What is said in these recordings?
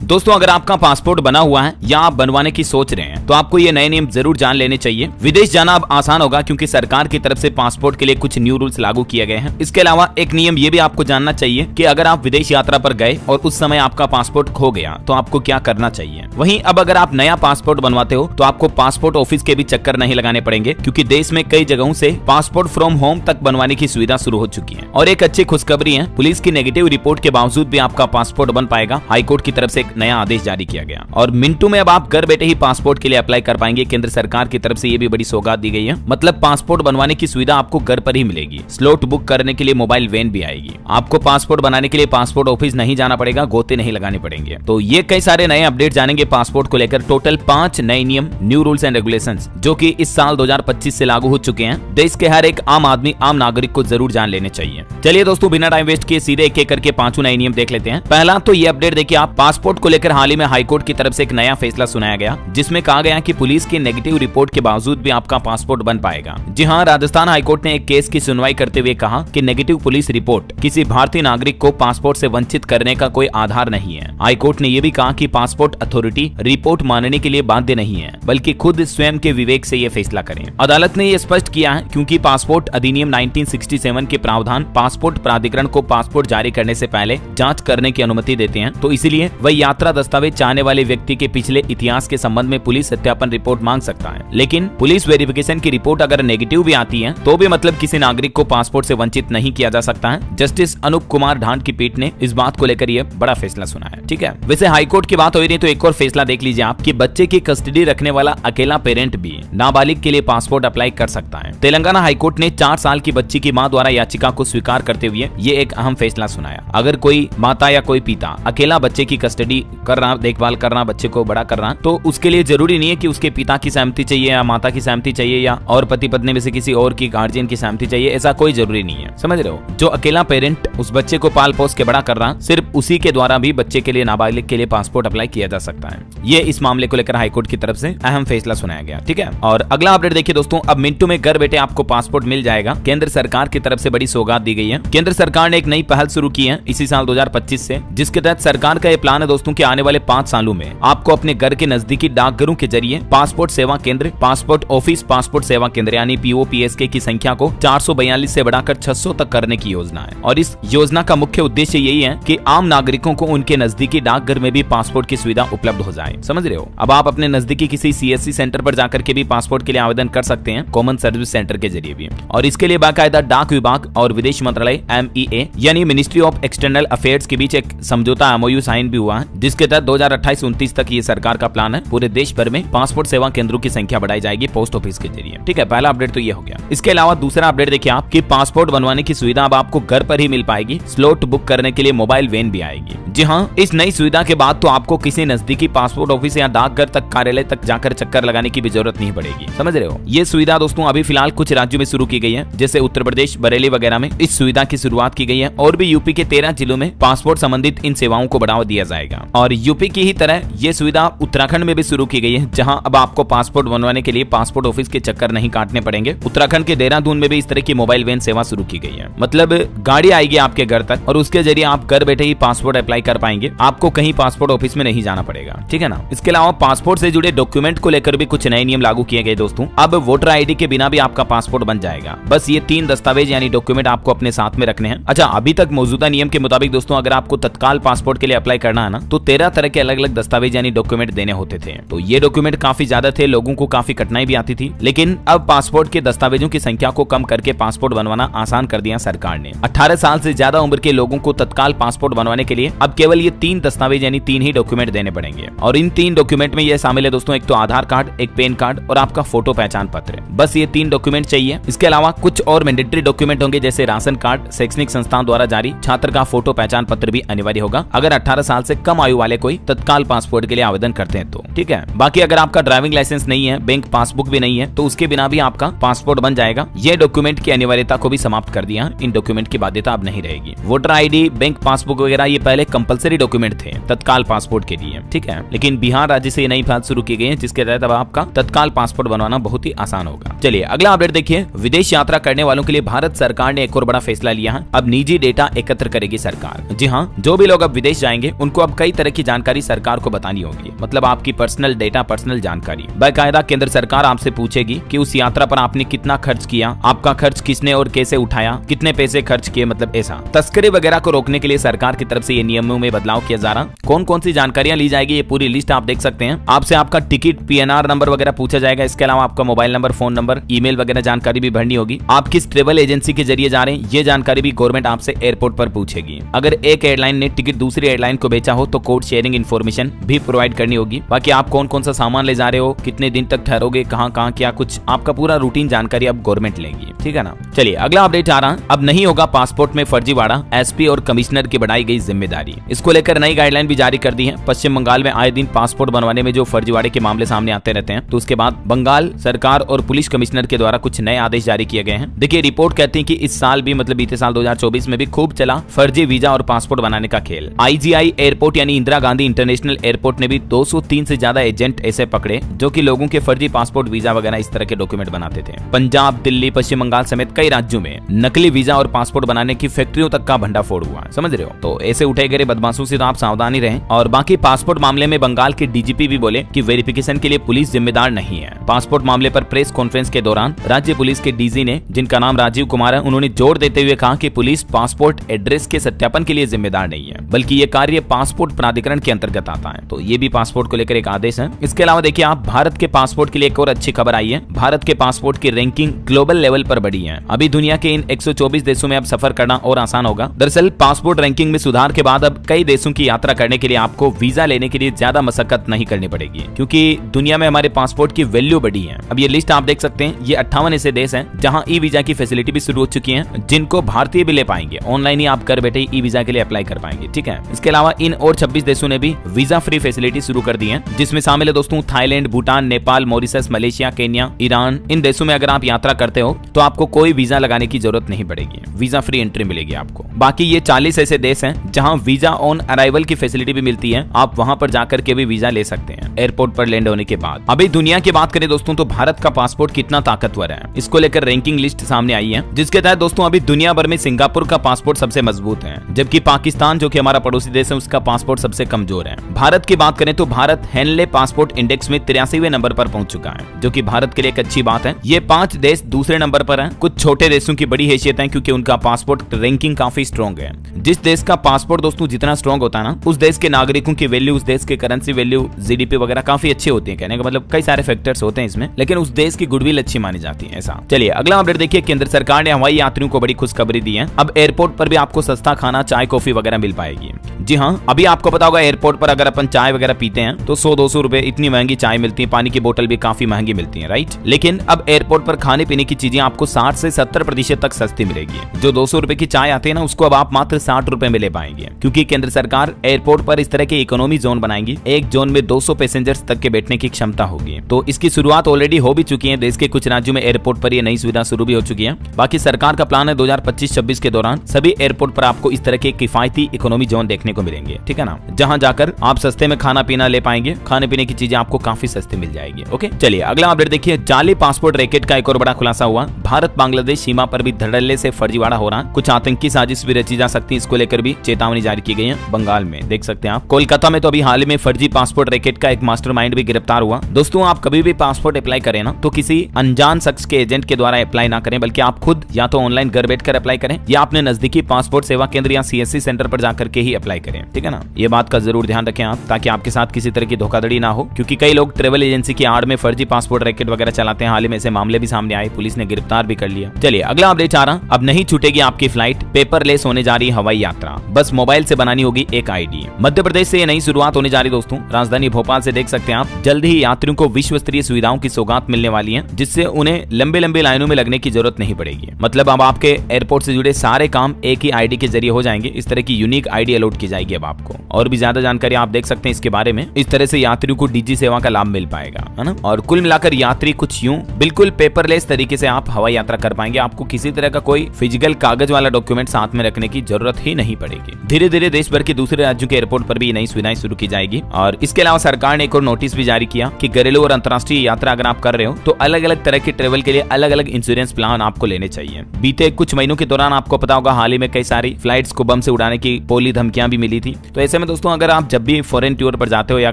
दोस्तों अगर आपका पासपोर्ट बना हुआ है या आप बनवाने की सोच रहे हैं तो आपको ये नए नियम जरूर जान लेने चाहिए। विदेश जाना अब आसान होगा क्योंकि सरकार की तरफ से पासपोर्ट के लिए कुछ न्यू रूल्स लागू किए गए हैं। इसके अलावा एक नियम ये भी आपको जानना चाहिए कि अगर आप विदेश यात्रा पर गए और उस समय आपका पासपोर्ट खो गया तो आपको क्या करना चाहिए। वहीं अब अगर आप नया पासपोर्ट बनवाते हो तो आपको पासपोर्ट ऑफिस के भी चक्कर नहीं लगाने पड़ेंगे क्योंकि देश में कई जगहों से पासपोर्ट फ्रॉम होम तक बनवाने की सुविधा शुरू हो चुकी है। और एक अच्छी खुशखबरी है, पुलिस की नेगेटिव रिपोर्ट के बावजूद भी आपका पासपोर्ट बन पाएगा। हाईकोर्ट की तरफ से एक नया आदेश जारी किया गया और मिनटों में अब आप घर बैठे ही पासपोर्ट के लिए अप्लाई कर पाएंगे। केंद्र सरकार की तरफ से ये भी बड़ी सौगात दी गई है, मतलब पासपोर्ट बनवाने की सुविधा आपको घर पर ही मिलेगी। स्लॉट बुक करने के लिए मोबाइल वैन भी आएगी। आपको पासपोर्ट बनाने के लिए पासपोर्ट ऑफिस नहीं जाना पड़ेगा, गोते नहीं लगाने पड़ेंगे। तो ये कई सारे नए अपडेट जानेंगे पासपोर्ट को लेकर। टोटल 5 नए नियम, न्यू रूल्स एंड रेगुलेशंस जो कि इस साल 2025 से लागू हो चुके हैं। देश के हर एक आम आदमी, आम नागरिक को जरूर जान लेने चाहिए। चलिए दोस्तों बिना टाइम वेस्ट किए सीधे एक एक करके 5 नए नियम देख लेते हैं। पहला तो ये अपडेट देखिए आप, पासपोर्ट को लेकर हाल ही में हाईकोर्ट की तरफ से एक नया फैसला सुनाया गया जिसमें कहा गया कि पुलिस की नेगेटिव रिपोर्ट के बावजूद भी आपका पासपोर्ट बन पाएगा। जी हां, राजस्थान हाईकोर्ट ने एक केस की सुनवाई करते हुए कहा कि नेगेटिव पुलिस रिपोर्ट किसी भारतीय नागरिक को पासपोर्ट से वंचित करने का कोई आधार नहीं है। हाईकोर्ट ने यह भी कहा कि पासपोर्ट अथॉरिटी रिपोर्ट मानने के लिए बाध्य नहीं है, बल्कि खुद स्वयं के विवेक से यह फैसला करें। अदालत ने यह स्पष्ट किया है क्योंकि पासपोर्ट अधिनियम 1967 के प्रावधान पासपोर्ट प्राधिकरण को पासपोर्ट जारी करने से पहले जांच करने की अनुमति देते हैं, तो इसलिए वह यात्रा दस्तावेज चाहने वाले व्यक्ति के पिछले इतिहास के संबंध में पुलिस सत्यापन रिपोर्ट मांग सकता है। लेकिन पुलिस वेरिफिकेशन की रिपोर्ट अगर नेगेटिव भी आती है तो भी मतलब किसी नागरिक को पासपोर्ट से वंचित नहीं किया जा सकता है। जस्टिस अनूप कुमार ढांड की पीठ ने इस बात को लेकर यह बड़ा फैसला सुना है। ठीक है, वैसे हाईकोर्ट की बात हो रही तो एक और फैसला देख लीजिए आप कि बच्चे की कस्टडी रखने वाला अकेला पेरेंट भी नाबालिग के लिए पासपोर्ट अप्लाई कर सकता है। तेलंगाना हाईकोर्ट ने 4 साल की बच्ची की मां द्वारा याचिका को स्वीकार करते हुए ये एक अहम फैसला सुनाया। अगर कोई माता या कोई पिता अकेला बच्चे की कस्टडी कर रहा, देखभाल कर रहा, बच्चे को बड़ा कर रहा, तो उसके लिए जरूरी नहीं है कि उसके पिता की सहमति चाहिए या माता की सहमति चाहिए या और पति पत्नी में से किसी और की गार्जियन की सहमति चाहिए। ऐसा कोई जरूरी नहीं है, समझ रहे हो। जो अकेला पेरेंट उस बच्चे को पाल पोस के बड़ा कर रहा, सिर्फ उसी के द्वारा भी बच्चे के लिए, नाबालिग के लिए पासपोर्ट अप्लाई किया जा सकता है। ये इस मामले को लेकर हाईकोर्ट की तरफ से अहम फैसला सुनाया गया। ठीक है, और अगला अपडेट देखिए दोस्तों, अब मिनटों में घर बैठे आपको पासपोर्ट मिल जाएगा। केंद्र सरकार की तरफ से बड़ी सौगात दी गई है। केंद्र सरकार ने एक नई पहल शुरू की है इसी साल 2025 से, जिसके तहत सरकार का यह प्लान है दोस्तों कि आने वाले 5 सालों में आपको अपने घर के नजदीकी डाकघरों के जरिए पासपोर्ट सेवा केंद्र, पासपोर्ट ऑफिस, पासपोर्ट सेवा केंद्र यानी POPSK की संख्या को 442 से बढ़ाकर 600 तक करने की योजना है। और इस योजना का मुख्य उद्देश्य यही है कि आम नागरिकों को उनके नजदीकी डाकघर में भी पासपोर्ट की सुविधा उपलब्ध हो जाए। समझ रहे हो। अब आप अपने नजदीकी किसी CSC सेंटर पर जाकर के भी पासपोर्ट के लिए आवेदन कर सकते हैं, कॉमन सर्विस सेंटर के जरिए भी। और इसके लिए बाकायदा डाक विभाग और विदेश मंत्रालय MEA यानी मिनिस्ट्री ऑफ एक्सटर्नल अफेयर्स के बीच एक समझौता MOU साइन भी हुआ है, जिसके तहत 2028-29 तक ये सरकार का प्लान है। पूरे देश भर में पासपोर्ट सेवा केंद्रों की संख्या बढ़ाई जाएगी पोस्ट ऑफिस के जरिए। ठीक है, पहला अपडेट तो ये हो गया। इसके अलावा दूसरा अपडेट देखिए आप कि पासपोर्ट बनवाने की सुविधा अब आपको घर पर ही मिल पाएगी। स्लॉट बुक करने के लिए मोबाइल वैन भी आएगी। जी हाँ, इस नई सुविधा के बाद तो आपको किसी नजदीकी पासपोर्ट ऑफिस या डाकघर तक, कार्यालय तक जाकर चक्कर लगाने की भी जरूरत नहीं पड़ेगी। समझ रहे हो। ये सुविधा दोस्तों अभी फिलहाल कुछ राज्यों में शुरू की गई है, जैसे उत्तर प्रदेश, बरेली वगैरह में इस सुविधा की शुरुआत की गई है। और भी यूपी के 13 जिलों में पासपोर्ट संबंधित इन सेवाओं को बढ़ावा दिया जाएगा। और यूपी की ही तरह ये सुविधा उत्तराखंड में भी शुरू की गई है, जहां अब आपको पासपोर्ट बनवाने के लिए पासपोर्ट ऑफिस के चक्कर नहीं काटने पड़ेंगे। उत्तराखंड के देहरादून में भी इस तरह की मोबाइल वैन सेवा शुरू की गई है। मतलब गाड़ी आएगी आपके घर तक और उसके जरिए आप घर बैठे ही पासपोर्ट अप्लाई कर पाएंगे। आपको कहीं पासपोर्ट ऑफिस में नहीं जाना पड़ेगा। ठीक है ना। इसके अलावा पासपोर्ट से जुड़े डॉक्यूमेंट को लेकर भी कुछ नए नियम लागू किए गए दोस्तों। अब वोटर ID के बिना भी आपका पासपोर्ट बन जाएगा। बस ये 3 दस्तावेज यानी डॉक्यूमेंट आपको अपने साथ में रखने हैं। अच्छा, अभी तक मौजूदा नियम के मुताबिक दोस्तों अगर आपको तत्काल पासपोर्ट के लिए अप्लाई करना है ना, तो 13 तरह के अलग अलग दस्तावेज यानी डॉक्यूमेंट देने होते थे। तो ये डॉक्यूमेंट काफी ज्यादा थे, लोगों को काफी कठिनाई भी आती थी। लेकिन अब पासपोर्ट के दस्तावेजों की संख्या को कम करके पासपोर्ट बनवाना आसान कर दिया सरकार ने। 18 साल से ज्यादा उम्र के लोगों को तत्काल पासपोर्ट बनवाने के लिए अब केवल ये 3 दस्तावेज यानी 3 ही डॉक्यूमेंट देने पड़ेंगे। और इन 3 डॉक्यूमेंट में ये शामिल है दोस्तों, एक तो आधार कार्ड, एक पैन कार्ड और आपका फोटो पहचान पत्र। बस ये 3 डॉक्यूमेंट चाहिए। इसके अलावा कुछ और मैंडेटरी डॉक्यूमेंट होंगे, जैसे राशन कार्ड, शैक्षणिक संस्थान द्वारा जारी छात्र का फोटो पहचान पत्र भी अनिवार्य होगा अगर 18 साल से कम आयु वाले कोई तत्काल पासपोर्ट के लिए आवेदन करते हैं तो। ठीक है, बाकी अगर आपका ड्राइविंग लाइसेंस नहीं है, बैंक पासबुक भी नहीं है, तो उसके बिना भी आपका पासपोर्ट बन जाएगा। ये डॉक्यूमेंट की अनिवार्यता को भी समाप्त कर दिया। इन डॉक्यूमेंट की बाध्यता अब नहीं रहेगी। वोटर ID, बैंक पासबुक वगैरह ये पहले कंपलसरी डॉक्यूमेंट थे तत्काल पासपोर्ट के लिए। ठीक है, लेकिन बिहार राज्य से नई पहल शुरू की गई है, जिसके तहत अब आपका तत्काल पासपोर्ट बनवाना बहुत ही आसान होगा। चलिए अगला अपडेट देखिए। विदेश यात्रा करने वालों के लिए भारत सरकार ने एक और बड़ा फैसला लिया है। अब निजी डेटा एकत्र करेगी सरकार। जी हाँ, जो भी लोग अब विदेश जाएंगे उनको अब कई तरह की जानकारी सरकार को बतानी होगी, मतलब आपकी पर्सनल डेटा, पर्सनल जानकारी। बाकायदा केंद्र सरकार आपसे पूछेगी कि उस यात्रा पर आपने कितना खर्च किया, आपका खर्च किसने और कैसे उठाया, कितने पैसे खर्च किए, मतलब ऐसा। तस्करी वगैरह को रोकने के लिए सरकार की तरफ से ये नियमों में बदलाव किया जा रहा। कौन कौन सी जानकारियां ली जाएगी, ये पूरी लिस्ट आप देख सकते हैं। आपसे आपका टिकट, PNR नंबर वगैरह पूछा जाएगा। इसके अलावा आपका mobile number, phone number, email वगैरह जानकारी भी भरनी होगी। आप किस ट्रेवल एजेंसी के जरिए जा रहे हैं, ये जानकारी भी गवर्नमेंट आपसे एयरपोर्ट पर पूछेगी। अगर एक एयरलाइन ने टिकट दूसरी एयरलाइन को बेचा हो तो कोड शेयरिंग इन्फॉर्मेशन भी प्रोवाइड करनी होगी। बाकी आप कौन कौन सा सामान ले जा रहे हो, कितने दिन तक ठहरोगे, कहां कहां क्या कुछ, आपका पूरा रूटीन जानकारी अब गवर्नमेंट लेगी, ठीक है ना। चलिए अगला अपडेट आ रहा। अब नहीं होगा पासपोर्ट में फर्जीवाड़ा, SP और कमिश्नर की बढ़ाई गई जिम्मेदारी। इसको लेकर नई गाइडलाइन भी जारी कर दी है। पश्चिम बंगाल में आए दिन पासपोर्ट बनवाने में जो फर्जीवाड़े के मामले सामने आते रहते हैं, तो उसके बाद बंगाल सरकार और पुलिस कमिश्नर के द्वारा कुछ नए आदेश जारी किए गए हैं। देखिए रिपोर्ट कहती है कि इस साल भी, मतलब बीते साल 2024 में भी खूब चला फर्जी वीजा और पासपोर्ट बनाने का खेल। IGI एयरपोर्ट यानी इंदिरा गांधी इंटरनेशनल एयरपोर्ट ने भी 203 से ज्यादा एजेंट ऐसे पकड़े जो कि लोगों के फर्जी पासपोर्ट, वीजा वगैरह इस तरह के डॉक्यूमेंट बनाते थे। पंजाब, दिल्ली, पश्चिम बंगाल समेत कई राज्यों में नकली वीजा और पासपोर्ट बनाने की फैक्ट्रियों तक का भंडाफोड़ हुआ, समझ रहे हो। तो ऐसे उठे गए बदमाशों से तो आप सावधानी रहें। और बाकी पासपोर्ट मामले में बंगाल के DGP भी बोले कि वेरिफिकेशन के लिए पुलिस जिम्मेदार नहीं है। पासपोर्ट मामले पर प्रेस कॉन्फ्रेंस के दौरान राज्य पुलिस के DG ने, जिनका नाम राजीव कुमार है, उन्होंने जोर देते हुए कहा कि पुलिस पासपोर्ट एड्रेस के सत्यापन के लिए जिम्मेदार नहीं है, बल्कि ये कार्य पासपोर्ट प्राधिकरण के अंतर्गत आता है। तो ये भी पासपोर्ट को लेकर एक आदेश है। इसके अलावा देखिए आप, भारत के पासपोर्ट के लिए एक और अच्छी खबर आई है। भारत के पासपोर्ट की रैंकिंग ग्लोबल लेवल पर बढ़ी है। अभी दुनिया के इन 124 देशों में अब सफर करना और आसान होगा। दरअसल पासपोर्ट रैंकिंग में सुधार के बाद अब कई देशों की यात्रा करने के लिए आपको वीजा लेने के लिए ज्यादा मशक्कत नहीं करनी पड़ेगी, क्योंकि दुनिया में हमारे पासपोर्ट की वैल्यू बढ़ी है। अब ये लिस्ट आप देख सकते हैं। ये 58 ऐसे देश हैं जहां ई वीजा की फैसिलिटी भी शुरू हो चुकी है, जिनको भारतीय भी ले पाएंगे। ऑनलाइन ही आप घर बैठे ई वीजा के लिए अप्लाई कर पाएंगे, ठीक है। इसके अलावा इन और 26 देशों ने भी वीजा फ्री फैसिलिटी शुरू कर दी है, जिसमें शामिल है दोस्तों Thailand, Bhutan, Nepal, Mauritius, Malaysia, Kenya, Iran. इन देशों में अगर आप यात्रा करते हो तो आपको कोई वीजा लगाने की जरूरत नहीं पड़ेगी, वीजा फ्री एंट्री मिलेगी आपको। बाकी ये 40 ऐसे देश हैं जहां वीजा ऑन अराइवल की फैसिलिटी भी मिलती है। आप वहां पर जाकर के भी वीजा ले सकते हैं एयरपोर्ट पर लैंड होने के बाद। अभी दुनिया की बात करें दोस्तों तो भारत का पासपोर्ट कितना ताकतवर है, इसको लेकर रैंकिंग लिस्ट सामने आई है, जिसके तहत दोस्तों अभी दुनिया भर में सिंगापुर का पासपोर्ट सबसे मजबूत है, जबकि पाकिस्तान जो कि हमारा पड़ोसी देश है उसका पासपोर्ट सबसे कमजोर है। भारत की बात करें तो भारत हेनले पासपोर्ट इंडेक्स में 83वें नंबर पर पहुंच चुका है, जो कि भारत के लिए एक अच्छी बात है। ये 5 देश दूसरे नंबर पर हैं। कुछ छोटे देशों की बड़ी हैसियत है क्योंकि उनका पासपोर्ट रैंकिंग काफी स्ट्रॉन्ग है। जिस देश का पासपोर्ट दोस्तों जितना स्ट्रॉन्ग होता है ना, उस देश के नागरिकों की वैल्यू, उस देश के करेंसी वैल्यू, GDP वगैरह काफी अच्छी होती है। कहने का मतलब कई सारे फैक्टर्स होते हैं इसमें, लेकिन उस देश की गुडविल अच्छी मानी जाती है, ऐसा। चलिए अगला अपडेट देखिए। केंद्र सरकार ने हवाई यात्रियों को बड़ी खुशखबरी दी है। अब एयरपोर्ट पर भी आपको सस्ता खाना, चाय, कॉफी वगैरह मिल पाएगी। जी हाँ, अभी आपको पता होगा एयरपोर्ट पर अगर अपन चाय वगैरह पीते हैं तो 100-200 रुपए इतनी महंगी चाय मिलती है। पानी की बोतल भी काफी महंगी मिलती है, राइट। लेकिन अब एयरपोर्ट पर खाने पीने की चीजें आपको 60 से 70% तक सस्ती मिलेगी। जो 200 रुपए की चाय आती है ना, उसको अब आप मात्र 60 रुपए में ले पाएंगे, क्योंकि केंद्र सरकार एयरपोर्ट पर इस तरह के इकोनॉमी जोन बनाएंगी। एक जोन में 200 पैसेंजर्स तक के बैठने की क्षमता होगी। तो इसकी शुरुआत ऑलरेडी हो भी चुकी है। देश के कुछ राज्यों में एयरपोर्ट पर ये नई सुविधा शुरू भी हो चुकी है। बाकी सरकार का प्लान है 2025-26 के दौरान सभी एयरपोर्ट पर आपको इस तरह के किफायती इकोनॉमी जोन देखने को मिलेंगे, ठीक है ना, जहां जाकर आप सस्ते में खाना पीना ले पाएंगे। खाने पीने की चीजें आपको काफी सस्ती मिल जाएगी। ओके, चलिए अगला अपडेट देखिए। जाली पासपोर्ट रैकेट का एक और बड़ा खुलासा हुआ। भारत बांग्लादेश सीमा पर भी धड़ल्ले से फर्जीवाड़ा हो रहा है। कुछ आतंकी साजिश भी रची जा सकती है, इसको लेकर भी चेतावनी जारी की गई है। बंगाल में देख सकते हैं आप। कोलकाता में तो अभी हाल ही में फर्जी पासपोर्ट रैकेट का एक मास्टरमाइंड भी गिरफ्तार हुआ। दोस्तों आप कभी भी पासपोर्ट अप्लाई करें ना, तो किसी अनजान शख्स के एजेंट के द्वारा अप्लाई ना करें, बल्कि आप खुद या तो ऑनलाइन घर बैठकर अप्लाई करें या अपने नजदीकी पासपोर्ट सेवा केंद्र या CSC सेंटर पर जाकर के ही अप्लाई करें, ठीक है ना। ये बात का जरूर ध्यान रखें आप, ताकि आपके साथ किसी तरह की धोखाधड़ी ना हो, क्योंकि कई लोग ट्रेवल एजेंसी की आड़ में फर्जी पासपोर्ट रैकेट वगैरह चलाते हैं। हाल ही में ऐसे मामले भी सामने आए, पुलिस ने गिरफ्तार भी कर लिया। चलिए अगला अपडेट आ रहा। अब नहीं छूटेगी आपकी फ्लाइट, पेपरलेस होने जा रही हवाई यात्रा, बस मोबाइल से बनानी होगी एक ID। मध्य प्रदेश से ये नई शुरुआत होने जा रही दोस्तों। राजधानी भोपाल से देख सकते हैं आप, जल्द ही यात्रियों को विश्व स्तरीय सुविधाओं की सौगात मिलने वाली है, जिससे उन्हें लंबे लंबे लाइनों में लगने की जरूरत नहीं पड़ेगी। मतलब अब आपके एयरपोर्ट से जुड़े सारे काम एक ही ID के जरिए हो जाएंगे। इस तरह की यूनिक ID अलॉट की जाएगी अब आपको। और भी ज्यादा जानकारी आप देख सकते हैं इसके बारे में। इस तरह से यात्रियों को DG सेवा का लाभ मिल पाएगा, है ना। और कुल मिलाकर यात्री कुछ यूं बिल्कुल पेपरलेस तरीके से आप हवाई यात्रा कर पाएंगे। आपको किसी तरह का कोई फिजिकल कागज वाला डॉक्यूमेंट साथ में रखने की जरूरत ही नहीं पड़ेगी। धीरे धीरे देश भर के दूसरे राज्यों के एयरपोर्ट पर भी नई सुविधाएं शुरू की जाएगी। और इसके अलावा सरकार ने एक और नोटिस भी जारी किया कि घरेलू और अंतर्राष्ट्रीय यात्रा अगर आप कर रहे हो तो अलग अलग तरह के ट्रेवल के लिए अलग अलग इंश्योरेंस प्लान आपको लेने चाहिए। बीते कुछ महीनों के दौरान आपको पता होगा, हाल ही में कई सारी फ्लाइट्स को बम से उड़ाने की पोली धमकियां भी मिली थी। तो ऐसे में दोस्तों अगर आप जब भी फॉरेन टूर पर जाते हो या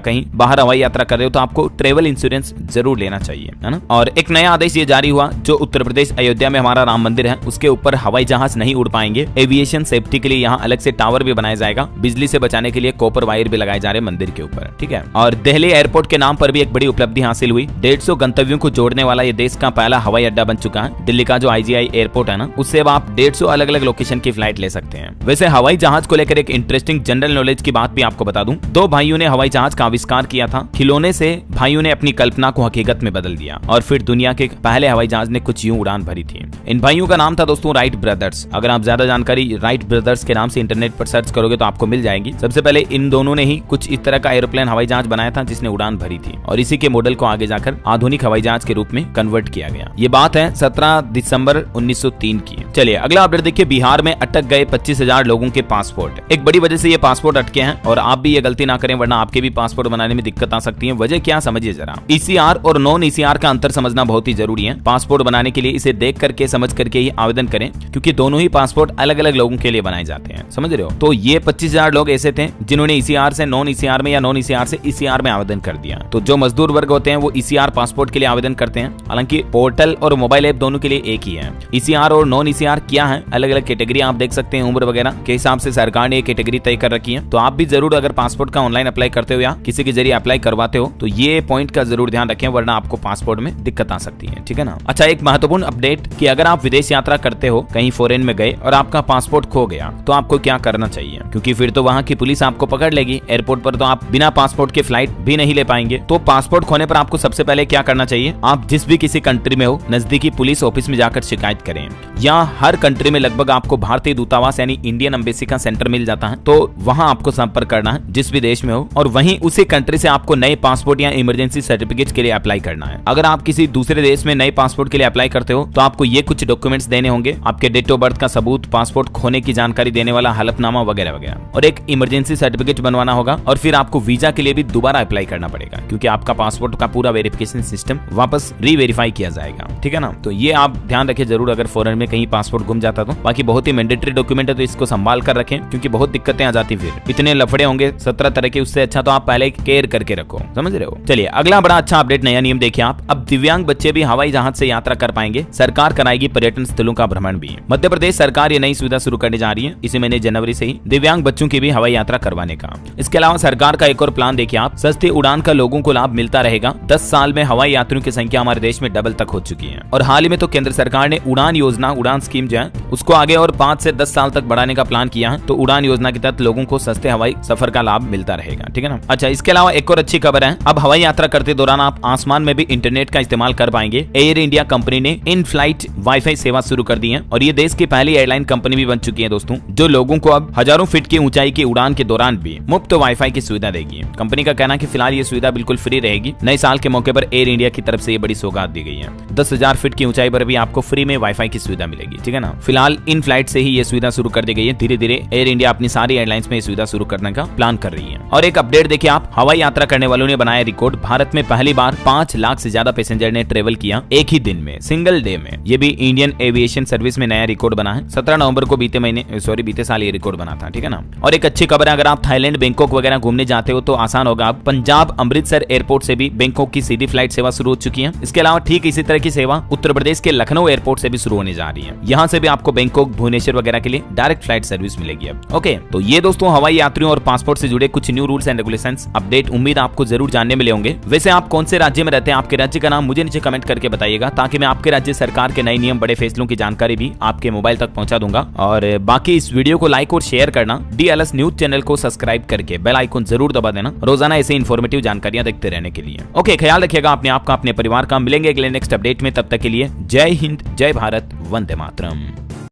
कहीं बाहर हवाई यात्रा कर रहे हो तो आपको ट्रेवल इंश्योरेंस जरूर लेना चाहिए, है ना। और एक नया आदेश ये जारी हुआ, जो उत्तर प्रदेश अयोध्या में हमारा राम मंदिर है उसके ऊपर हवाई जहाज नहीं उड़ पाएंगे। एविएशन सेफ्टी के लिए यहाँ अलग से टावर भी बनाया जाएगा, बिजली से बचाने के लिए कॉपर वायर भी लगाए जा रहे मंदिर के ऊपर, ठीक है। और दिल्ली एयरपोर्ट के नाम पर भी एक बड़ी उपलब्धि हासिल हुई। 150 गंतव्यों को जोड़ने वाला ये देश का पहला हवाई अड्डा बन चुका है। दिल्ली का जो IGI एयरपोर्ट है ना, उससे अब आप 150 अलग अलग लोकेशन की फ्लाइट ले सकते हैं। वैसे हवाई जहाज को लेकर एक इंटरेस्टिंग जनरल नॉलेज की बात भी आपको बता दूं। 2 भाइयों ने हवाई जहाज का आविष्कार किया था। खिलौने से भाइयों ने अपनी कल्पना को हकीकत में बदल दिया और फिर दुनिया के पहले हवाई जहाज ने कुछ यूं उड़ान भरी थी। इन भाइयों का नाम था दोस्तों राइट ब्रदर्स। अगर आप ज्यादा जानकारी राइट ब्रदर्स के नाम से इंटरनेट पर सर्च करोगे तो आपको मिल जाएगी। सबसे पहले इन दोनों ने ही कुछ इस तरह का एरोप्लेन हवाई जहाज बनाया था जिसने उड़ान भरी थी और इसी के मॉडल को आगे जाकर आधुनिक हवाई जहाज के रूप में कन्वर्ट किया गया। ये बात है 17 दिसंबर 1903 की। चलिए अगला अपडेट देखिए। बिहार में अटक गए 25,000 लोगों के पासपोर्ट। एक बड़ी वजह से ये पासपोर्ट अटके हैं और आप भी ये गलती ना करें वरना आपके भी पासपोर्ट बनाने में दिक्कत आ सकती है। वजह क्या समझिए जरा। ECR और नॉन ECR का अंतर समझना बहुत ही जरूरी है। पासपोर्ट बनाने के लिए इसे देख करके समझ करके ही आवेदन करें क्योंकि दोनों ही पासपोर्ट अलग अलग लोगों के लिए बनाए जाते हैं, समझ रहे हो। तो ये 25,000 लोग ऐसे थे जिन्होंने ECR से नॉन ECR में या नॉन ECR से ECR में आवेदन कर दिया। तो जो मजदूर वर्ग होते हैं वो ECR पासपोर्ट के लिए आवेदन करते हैं। हालांकि पोर्टल और मोबाइल ऐप दोनों के लिए एक ही है। ECR और नॉन ECR क्या है, अलग अलग कैटेगरी आप देख सकते हैं। उम्र वगैरह के हिसाब से सरकार ने एक कैटेगरी तय कर रखी है। तो आप भी जरूर अगर पासपोर्ट का ऑनलाइन अप्लाई करते हो या किसी के जरिए अप्लाई करवाते हो तो ये पॉइंट का जरूर ध्यान रखें वरना आपको पासपोर्ट में दिक्कत आ सकती है, ठीक है ना। अच्छा, एक महत्वपूर्ण अपडेट कि अगर आप विदेश यात्रा करते हो, कहीं फॉरेन में गए और आपका पासपोर्ट खो गया तो आपको क्या करना चाहिए, क्योंकि फिर तो वहाँ की पुलिस आपको पकड़ लेगी। एयरपोर्ट पर तो आप बिना पासपोर्ट के फ्लाइट भी नहीं ले पाएंगे। तो पासपोर्ट खोने पर आपको सबसे पहले क्या करना चाहिए, आप जिस भी किसी कंट्री में हो नजदीकी पुलिस ऑफिस में जाकर शिकायत करें। या हर कंट्री में लगभग आपको भारतीय दूतावास यानी इंडियन एम्बेसी का सेंटर मिल जाता है। तो वहाँ आपको संपर्क करना है जिस भी देश में हो और वहीं उसी कंट्री से आपको नए पासपोर्ट या इमरजेंसी सर्टिफिकेट के लिए अप्लाई करना है। अगर आप किसी दूसरे देश में नए पासपोर्ट के लिए अप्लाई करते हो तो आपको ये कुछ डॉक्यूमेंट्स देने होंगे, आपके डेट ऑफ बर्थ का सबूत, पासपोर्ट खोने की जानकारी देने वाला हलफनामा वगैरह वगैरह, और एक इमरजेंसी सर्टिफिकेट बनवाना होगा। और फिर आपको वीजा के लिए भी दोबारा अप्लाई करना पड़ेगा क्योंकि आपका पासपोर्ट का पूरा वेरिफिकेशन सिस्टम वापस रीवेरीफाई किया जाएगा, ठीक है ना। तो ये आप ध्यान रखें जरूर अगर फॉरेन में कहीं पासपोर्ट गुम जाता तो। बाकी बहुत ही मैंडेटरी डॉक्यूमेंट है तो इसको संभाल कर रखें क्योंकि बहुत दिक्कतें आ जाती फिर इतने लफड़े होंगे 17 तरह के। उससे अच्छा तो आप पहले केयर करके रखो, समझ रहे हो। चलिए अगला बड़ा अच्छा अपडेट, नया नियम देखिए आप। अब दिव्यांग बच्चे भी हवाई जहाज से यात्रा कर पाएंगे। सरकार कराएगी पर्यटन स्थलों का भ्रमण भी। मध्य प्रदेश सरकार ये नई सुविधा शुरू करने जा रही है इसी महीने जनवरी से ही दिव्यांग बच्चों की भी हवाई यात्रा करवाने का। इसके अलावा सरकार का एक और प्लान देखिए आप। सस्ती उड़ान का लोगों को लाभ मिलता रहेगा। 10 साल में हवाई यात्रियों की संख्या हमारे देश में डबल तक हो चुकी है और हाल ही में तो केंद्र सरकार ने उड़ान योजना, उड़ान स्कीम जो है उसको आगे और 5 से 10 साल तक बढ़ाने का प्लान किया है। तो उड़ान योजना के तहत लोगों को सस्ते हवाई सफर का लाभ मिलता रहेगा, ठीक है ना। अच्छा, इसके अलावा एक और अच्छी खबर है। अब हवाई यात्रा करते दौरान आप आसमान में भी इंटरनेट का इस्तेमाल कर पाएंगे। एयर इंडिया कंपनी ने इन फ्लाइट वाईफाई सेवा शुरू कर दी है और ये देश की पहली एयरलाइन कंपनी भी बन चुकी है दोस्तों, जो लोगों को अब हजारों फीट की ऊंचाई की उड़ान के दौरान भी मुफ्त वाईफाई की सुविधा देगी। कंपनी का कहना है कि फिलहाल ये सुविधा बिल्कुल फ्री रहेगी। नए साल के मौके पर एयर इंडिया की तरफ से ये बड़ी सौगात दी गई है। 10,000 फीट की ऊंचाई पर भी आपको फ्री में वाईफाई की सुविधा मिलेगी, ठीक है ना। फिलहाल इन फ्लाइट से ही ये सुविधा शुरू कर दी गई है। धीरे धीरे एयर इंडिया अपनी सारी एयरलाइंस में ये सुविधा शुरू करने का प्लान कर रही है। और एक अपडेट देखिए आप, हवाई यात्रा करने वालों ने बनाया रिकॉर्ड। भारत में पहली बार 5 लाख से ज्यादा पैसेंजर ने ट्रेवल किया एक ही दिन में, सिंगल डे में। ये भी इंडियन एविएशन सर्विस में नया रिकॉर्ड बना है। 17 नवंबर को बीते साल ये रिकॉर्ड बना था, ठीक है ना। और एक अच्छी खबर है, अगर आप थाईलैंड, बैंकॉक वगैरह घूमने जाते हो तो आसान होगा। आप पंजाब अमृतसर एयरपोर्ट से भी बैंकॉक की सीधी फ्लाइट सेवा शुरू हो चुकी है। इसके अलावा ठीक इसी तरह की सेवा उत्तर प्रदेश के लखनऊ एयरपोर्ट से भी शुरू होने जा रही है। यहाँ से भी आपको बैंकॉक, भुवनेश्वर वगैरह के लिए डायरेक्ट फ्लाइट सर्विस मिलेगी अब। ओके, तो ये दोस्तों हवाई यात्रियों और पासपोर्ट से जुड़े कुछ new rules and regulations update उम्मीद आपको जरूर जानने मिले होंगे। वैसे आप कौन से राज्य में रहते हैं, आपके राज्य का नाम मुझे नीचे कमेंट करके बताइएगा ताकि मैं आपके राज्य सरकार के नए नियम, बड़े फैसलों की जानकारी भी आपके मोबाइल तक पहुंचा दूंगा। और बाकी इस वीडियो को लाइक और शेयर करना, DLS न्यूज चैनल को सब्सक्राइब करके बेल आइकन जरूर दबा देना रोजाना ऐसे इन्फॉर्मेटिव जानकारियां देखते रहने के लिए। ओके, ख्याल रखिएगा अपने आप का, अपने परिवार का। मिलेंगे अगले नेक्स्ट अपडेट में, तब तक के लिए जय हिंद, जय भारत, वंदे मातरम।